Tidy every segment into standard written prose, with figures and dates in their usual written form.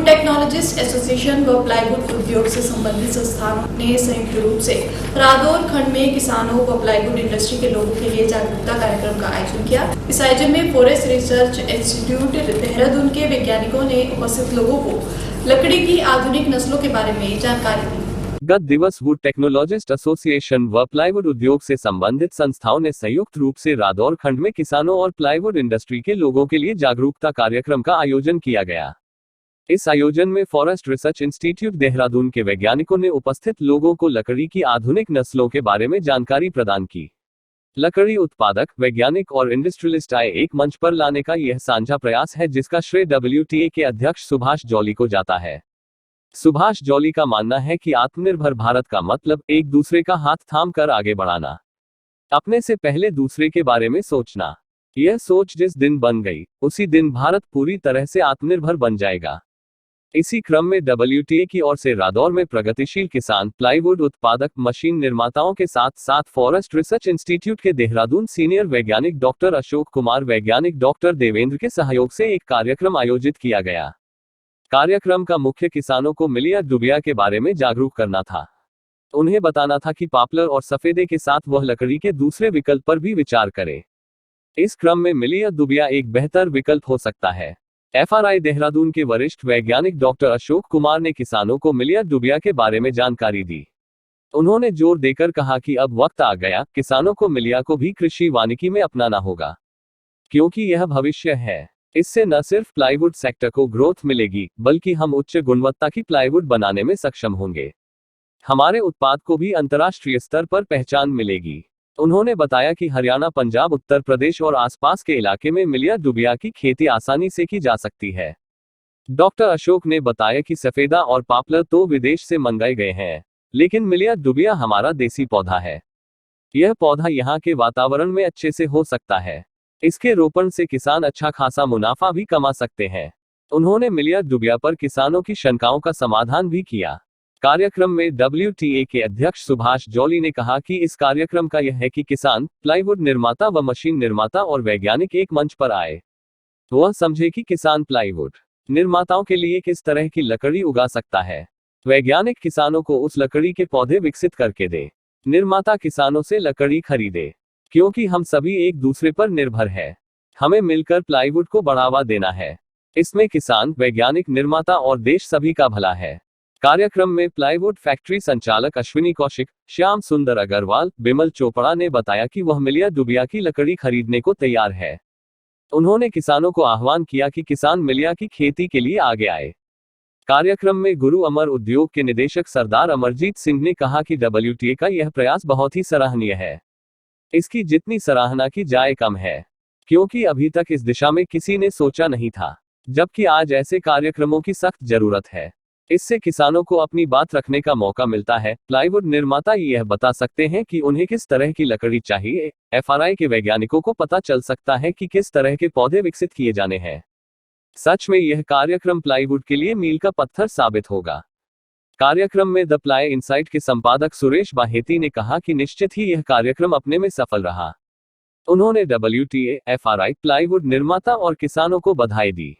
Technologist association व plywood उद्योग से संबंधित संस्थानों ने संयुक्त रूप से रादौर खंड में किसानों व प्लाईवुड इंडस्ट्री के लोगों के लिए जागरूकता कार्यक्रम का आयोजन किया। इस आयोजन में फॉरेस्ट रिसर्च इंस्टीट्यूट देहरादून के वैज्ञानिकों ने उपस्थित लोगों को लकड़ी की आधुनिक नस्लों के बारे में जानकारी दी। गत दिवस वुड टेक्नोलॉजिस्ट एसोसिएशन व प्लाईवुड उद्योग से संबंधित संस्थाओं ने संयुक्त रूप से रादौर खंड में किसानों और प्लाईवुड इंडस्ट्री के लोगों के लिए जागरूकता कार्यक्रम का आयोजन किया गया। इस आयोजन में फॉरेस्ट रिसर्च इंस्टीट्यूट देहरादून के वैज्ञानिकों ने उपस्थित लोगों को लकड़ी की आधुनिक नस्लों के बारे में जानकारी प्रदान की। लकड़ी उत्पादक, वैज्ञानिक और इंडस्ट्रियलिस्ट आए एक मंच पर लाने का यह साझा प्रयास है, जिसका श्रेय WTA के अध्यक्ष सुभाष जॉली को जाता है। सुभाष जॉली का मानना है कि आत्मनिर्भर भारत का मतलब एक दूसरे का हाथ थाम कर आगे बढ़ाना, अपने से पहले दूसरे के बारे में सोचना। यह सोच जिस दिन बन गई, उसी दिन भारत पूरी तरह से आत्मनिर्भर बन जाएगा। इसी क्रम में WTA की ओर से रादौर में प्रगतिशील किसान, प्लाईवुड उत्पादक, मशीन निर्माताओं के साथ साथ फॉरेस्ट रिसर्च इंस्टीट्यूट के देहरादून सीनियर वैज्ञानिक डॉक्टर अशोक कुमार, वैज्ञानिक डॉक्टर देवेंद्र के सहयोग से एक कार्यक्रम आयोजित किया गया। कार्यक्रम का मुख्य किसानों को मिलिया दुबिया के बारे में जागरूक करना था। उन्हें बताना था कि पॉपुलर और सफेदे के साथ वह लकड़ी के दूसरे विकल्प पर भी विचार करे। इस क्रम में मिलिया दुबिया एक बेहतर विकल्प हो सकता है। FRI देहरादून के वरिष्ठ वैज्ञानिक डॉक्टर अशोक कुमार ने किसानों को मिलिया दुबिया के बारे में जानकारी दी। उन्होंने जोर देकर कहा कि अब वक्त आ गया, किसानों को मिलिया को भी कृषि वानिकी में अपनाना होगा, क्योंकि यह भविष्य है। इससे न सिर्फ प्लाईवुड सेक्टर को ग्रोथ मिलेगी, बल्कि हम उच्च गुणवत्ता की प्लाईवुड बनाने में सक्षम होंगे। हमारे उत्पाद को भी अंतर्राष्ट्रीय स्तर पर पहचान मिलेगी। उन्होंने बताया कि हरियाणा, पंजाब, उत्तर प्रदेश और आसपास के इलाके में मिलिया दुबिया की खेती आसानी से की जा सकती है। डॉक्टर अशोक ने बताया कि सफेदा और पॉपुलर तो विदेश से मंगाए गए हैं, लेकिन मिलिया दुबिया हमारा देसी पौधा है। यह पौधा यहाँ के वातावरण में अच्छे से हो सकता है। इसके रोपण से किसान अच्छा खासा मुनाफा भी कमा सकते हैं। उन्होंने मिलिया दुबिया पर किसानों की शंकाओं का समाधान भी किया। कार्यक्रम में WTA के अध्यक्ष सुभाष जॉली ने कहा कि इस कार्यक्रम का यह है कि किसान, प्लाईवुड निर्माता व मशीन निर्माता और वैज्ञानिक एक मंच पर आए। वह समझे कि किसान प्लाईवुड निर्माताओं के लिए किस तरह की लकड़ी उगा सकता है। वैज्ञानिक किसानों को उस लकड़ी के पौधे विकसित करके दे। निर्माता किसानों से लकड़ी खरीदे, क्योंकि हम सभी एक दूसरे पर निर्भर है। हमें मिलकर प्लाईवुड को बढ़ावा देना है। इसमें किसान, वैज्ञानिक, निर्माता और देश सभी का भला है। कार्यक्रम में प्लाईवुड फैक्ट्री संचालक अश्विनी कौशिक, श्याम सुंदर अग्रवाल, बिमल चोपड़ा ने बताया कि वह मिलिया दुबिया की लकड़ी खरीदने को तैयार है। उन्होंने किसानों को आह्वान किया कि किसान मिलिया की खेती के लिए आगे आए। कार्यक्रम में गुरु अमर उद्योग के निदेशक सरदार अमरजीत सिंह ने कहा कि WTA का यह प्रयास बहुत ही सराहनीय है। इसकी जितनी सराहना की जाए कम है, क्योंकि अभी तक इस दिशा में किसी ने सोचा नहीं था, जबकि आज ऐसे कार्यक्रमों की सख्त जरूरत है। इससे किसानों को अपनी बात रखने का मौका मिलता है। प्लाईवुड निर्माता यह बता सकते हैं कि उन्हें किस तरह की लकड़ी चाहिए। FRI के वैज्ञानिकों को पता चल सकता है कि किस तरह के पौधे विकसित किए जाने हैं। सच में यह कार्यक्रम प्लाईवुड के लिए मील का पत्थर साबित होगा। कार्यक्रम में द प्लाई इनसाइट के संपादक सुरेश बाहेती ने कहा कि निश्चित ही यह कार्यक्रम अपने में सफल रहा। उन्होंने WTA, FRI, प्लाईवुड निर्माता और किसानों को बधाई दी।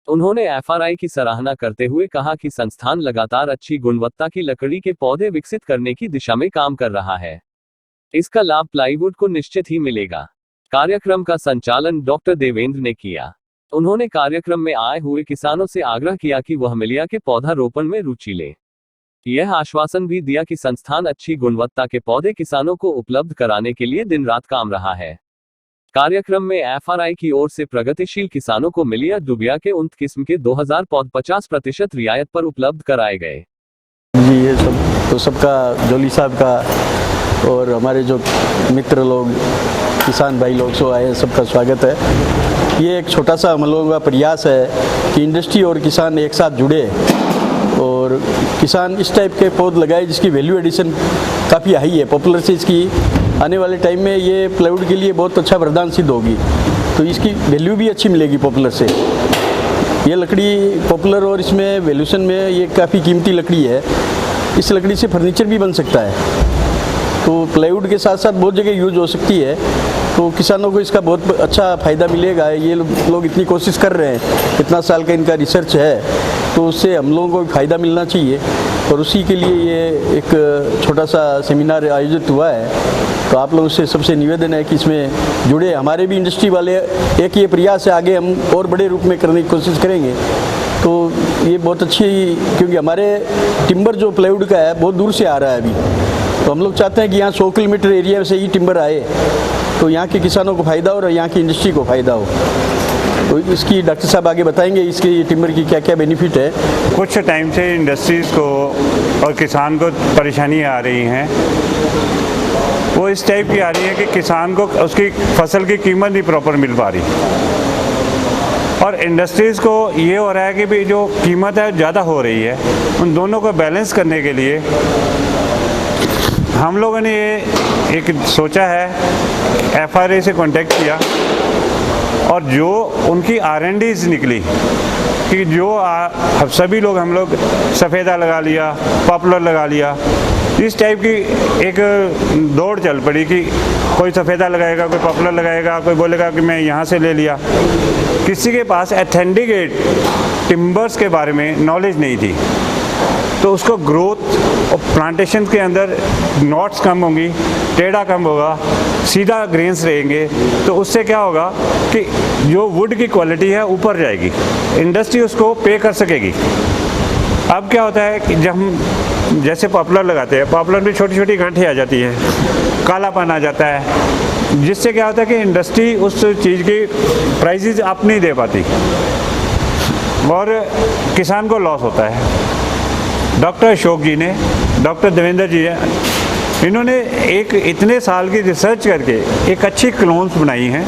उन्होंने FRI की सराहना करते हुए कहा कि संस्थान लगातार अच्छी गुणवत्ता की लकड़ी के पौधे विकसित करने की दिशा में काम कर रहा है। इसका लाभ प्लाईवुड को निश्चित ही मिलेगा। कार्यक्रम का संचालन डॉक्टर देवेंद्र ने किया। उन्होंने कार्यक्रम में आए हुए किसानों से आग्रह किया कि वह मिलिया के पौधा रोपण में रुचि ले। यह आश्वासन भी दिया कि संस्थान अच्छी गुणवत्ता के पौधे किसानों को उपलब्ध कराने के लिए दिन रात काम रहा है। कार्यक्रम में FRI की ओर से प्रगतिशील किसानों को मिलिया दुबिया के उन्नत किस्म के 2000 पौध 50% रियायत पर उपलब्ध कराए गए। जी, ये सब तो सबका, जॉली साहब का और हमारे जो मित्र लोग, किसान भाई लोग जो आए, सबका स्वागत है। ये एक छोटा सा हम लोगों का प्रयास है कि इंडस्ट्री और किसान एक साथ जुड़े और किसान इस टाइप के पौध लगाए जिसकी वैल्यू एडिशन काफ़ी हाई है। पॉपुलर से इसकी आने वाले टाइम में ये प्लाईवुड के लिए बहुत अच्छा वरदान सिद्ध होगी, तो इसकी वैल्यू भी अच्छी मिलेगी पॉपुलर से। ये लकड़ी पॉपुलर और इसमें वैल्यूशन में ये काफ़ी कीमती लकड़ी है। इस लकड़ी से फर्नीचर भी बन सकता है, तो प्लाईवुड के साथ साथ बहुत जगह यूज हो सकती है। तो किसानों को इसका बहुत अच्छा फ़ायदा मिलेगा। ये लोग इतनी कोशिश कर रहे हैं, इतना साल का इनका रिसर्च है तो उससे हम लोगों को भी फ़ायदा मिलना चाहिए, और उसी के लिए ये एक छोटा सा सेमिनार आयोजित हुआ है। तो आप लोगों से सबसे निवेदन है कि इसमें जुड़े। हमारे भी इंडस्ट्री वाले एक ये प्रयास है, आगे हम और बड़े रूप में करने की कोशिश करेंगे। तो ये बहुत अच्छी, क्योंकि हमारे टिम्बर जो प्लाईवुड का है बहुत दूर से आ रहा है अभी, तो हम लोग चाहते हैं कि यहाँ 100 किलोमीटर एरिया से ही टिम्बर आए, तो यहाँ के किसानों को फ़ायदा हो और यहाँ की इंडस्ट्री को फ़ायदा हो। तो इसकी डॉक्टर साहब आगे बताएंगे इसके टिम्बर की क्या क्या बेनिफिट है। कुछ टाइम से इंडस्ट्रीज़ को और किसान को परेशानी आ रही हैं, वो इस टाइप की आ रही है कि किसान को उसकी फसल की कीमत नहीं प्रॉपर मिल पा रही, और इंडस्ट्रीज़ को ये हो रहा है कि भी जो कीमत है ज़्यादा हो रही है। उन दोनों को बैलेंस करने के लिए हम लोगों ने ये एक सोचा है, FRA से कांटेक्ट किया, और जो उनकी R&Ds निकली कि जो सभी लोग हम लोग सफ़ेदा लगा लिया, पॉपुलर लगा लिया, इस टाइप की एक दौड़ चल पड़ी कि कोई सफ़ेदा लगाएगा, कोई पॉपुलर लगाएगा, कोई बोलेगा कि मैं यहाँ से ले लिया। किसी के पास ऑथेंटिकेट टिम्बर्स के बारे में नॉलेज नहीं थी, तो उसको ग्रोथ और प्लांटेशन के अंदर नॉट्स कम होंगी, टेढ़ा कम होगा, सीधा ग्रेन्स रहेंगे, तो उससे क्या होगा कि जो वुड की क्वालिटी है ऊपर जाएगी, इंडस्ट्री उसको पे कर सकेगी। अब क्या होता है कि जब हम जैसे पॉपुलर लगाते हैं, पॉपुलर में छोटी छोटी गांठें आ जाती है, कालापन आ जाता है, जिससे क्या होता है कि इंडस्ट्री उस चीज़ की प्राइसेस आप नहीं दे पाती और किसान को लॉस होता है। डॉक्टर अशोक जी ने, डॉक्टर देवेंद्र जी हैं, इन्होंने एक इतने साल की रिसर्च करके एक अच्छी क्लोन्स बनाई हैं,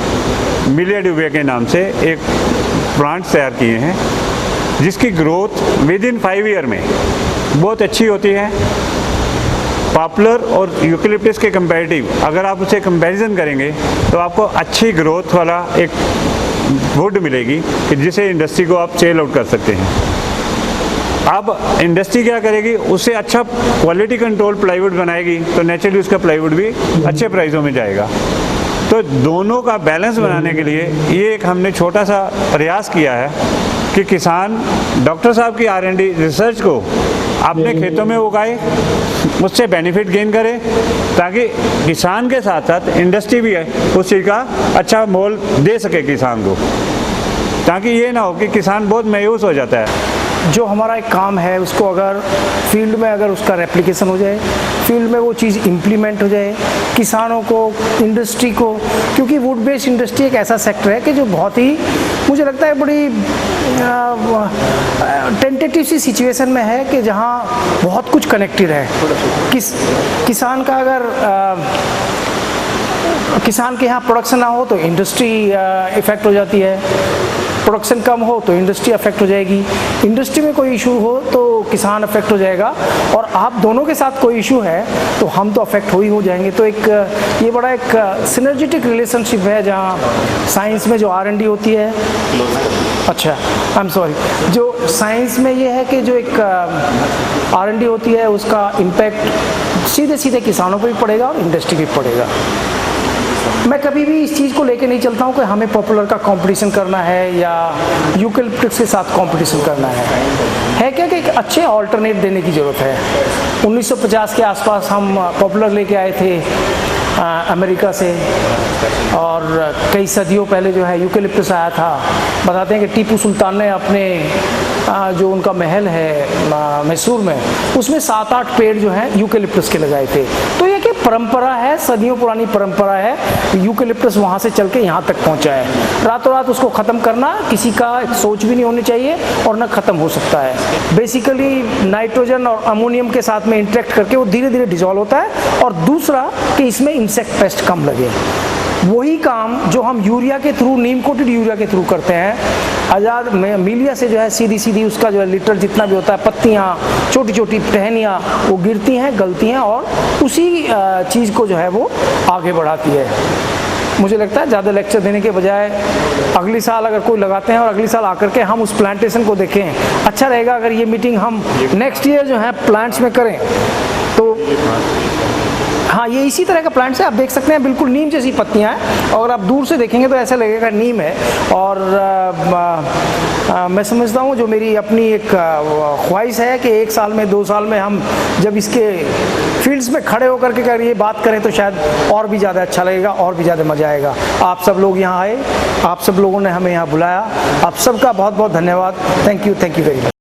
मिलिया ड्यूबिया के नाम से एक प्लांट्स तैयार किए हैं, जिसकी ग्रोथ विद इन 5 ईयर में बहुत अच्छी होती है। पॉपुलर और यूकेलिप्टस के कंपैरेटिव अगर आप उसे कंपैरिजन करेंगे तो आपको अच्छी ग्रोथ वाला एक वुड मिलेगी कि जिसे इंडस्ट्री को आप सेल आउट कर सकते हैं। अब इंडस्ट्री क्या करेगी, उससे अच्छा क्वालिटी कंट्रोल प्लाईवुड बनाएगी, तो नेचुरली उसका प्लाईवुड भी अच्छे प्राइसों में जाएगा। तो दोनों का बैलेंस बनाने के लिए ये एक हमने छोटा सा प्रयास किया है कि किसान डॉक्टर साहब की R&D रिसर्च को अपने खेतों में उगाए, उससे बेनिफिट गेन करे, ताकि किसान के साथ साथ इंडस्ट्री भी है उस चीज़ का अच्छा मोल दे सके किसान को, ताकि ये ना हो कि किसान बहुत मायूस हो जाता है। जो हमारा एक काम है उसको अगर फील्ड में अगर उसका रेप्लिकेशन हो जाए, फील्ड में वो चीज़ इम्प्लीमेंट हो जाए, किसानों को, इंडस्ट्री को, क्योंकि वुड बेस्ड इंडस्ट्री एक ऐसा सेक्टर है कि जो बहुत ही मुझे लगता है बड़ी टेंटेटिव सी सिचुएशन में है कि जहाँ बहुत कुछ कनेक्टेड है। किसान का अगर किसान के यहाँ प्रोडक्शन ना हो तो इंडस्ट्री इफ़ेक्ट हो जाती है, प्रोडक्शन कम हो तो इंडस्ट्री अफेक्ट हो जाएगी, इंडस्ट्री में कोई इशू हो तो किसान अफेक्ट हो जाएगा, और आप दोनों के साथ कोई इशू है तो हम तो अफेक्ट हो जाएंगे। तो एक ये बड़ा एक सिनर्जेटिक रिलेशनशिप है, जहाँ साइंस में जो R&D होती है, अच्छा आई एम सॉरी, जो साइंस में ये है कि जो एक R&D होती है उसका इम्पैक्ट सीधे सीधे किसानों पर भी पड़ेगा और इंडस्ट्री भी पड़ेगा। मैं कभी भी इस चीज़ को लेके नहीं चलता हूँ कि हमें पॉपुलर का कंपटीशन करना है या यूकेलिप्टस के साथ कंपटीशन करना है क्या कि एक अच्छे ऑल्टरनेट देने की ज़रूरत है। 1950 के आसपास हम पॉपुलर लेके आए थे अमेरिका से, और कई सदियों पहले जो है यूकेलिप्टस आया था। बताते हैं कि टीपू सुल्तान ने अपने जो उनका महल है मैसूर में, उसमें 7-8 पेड़ जो हैं यूकेलिप्टस के लगाए थे। तो ये कि परंपरा है, सदियों पुरानी परंपरा है, यूकेलिप्टस वहाँ से चल के यहाँ तक पहुँचा है। रातों रात उसको ख़त्म करना किसी का सोच भी नहीं होनी चाहिए और न ख़त्म हो सकता है। बेसिकली नाइट्रोजन और अमोनियम के साथ में इंटरेक्ट करके वो धीरे धीरे डिजॉल्व होता है, और दूसरा कि इसमें इंसेक्ट पेस्ट कम लगे। वही काम जो हम यूरिया के थ्रू, नीम कोटेड यूरिया के थ्रू करते हैं, आज़ाद मिलिया से जो है सीधी सीधी उसका जो है लिटर जितना भी होता है, पत्तियाँ, छोटी छोटी टहनियाँ वो गिरती हैं, गलती हैं, और उसी चीज़ को जो है वो आगे बढ़ाती है। मुझे लगता है ज़्यादा लेक्चर देने के बजाय अगली साल अगर कोई लगाते हैं और अगली साल आकर के हम उस प्लांटेशन को देखें, अच्छा रहेगा। अगर ये मीटिंग हम नेक्स्ट ईयर जो है प्लांट्स में करें तो हाँ, ये इसी तरह का प्लांट्स है, आप देख सकते हैं बिल्कुल नीम जैसी पत्तियां हैं और आप दूर से देखेंगे तो ऐसा लगेगा नीम है। और मैं समझता हूँ, जो मेरी अपनी एक ख्वाहिश है कि 1 साल में 2 साल में हम जब इसके फील्ड्स में खड़े होकर के अगर ये बात करें तो शायद और भी ज़्यादा अच्छा लगेगा, और भी ज़्यादा मज़ा आएगा। आप सब लोग यहाँ आए, आप सब लोगों ने हमें यहाँ बुलाया, आप सबका बहुत बहुत धन्यवाद। Thank you very much.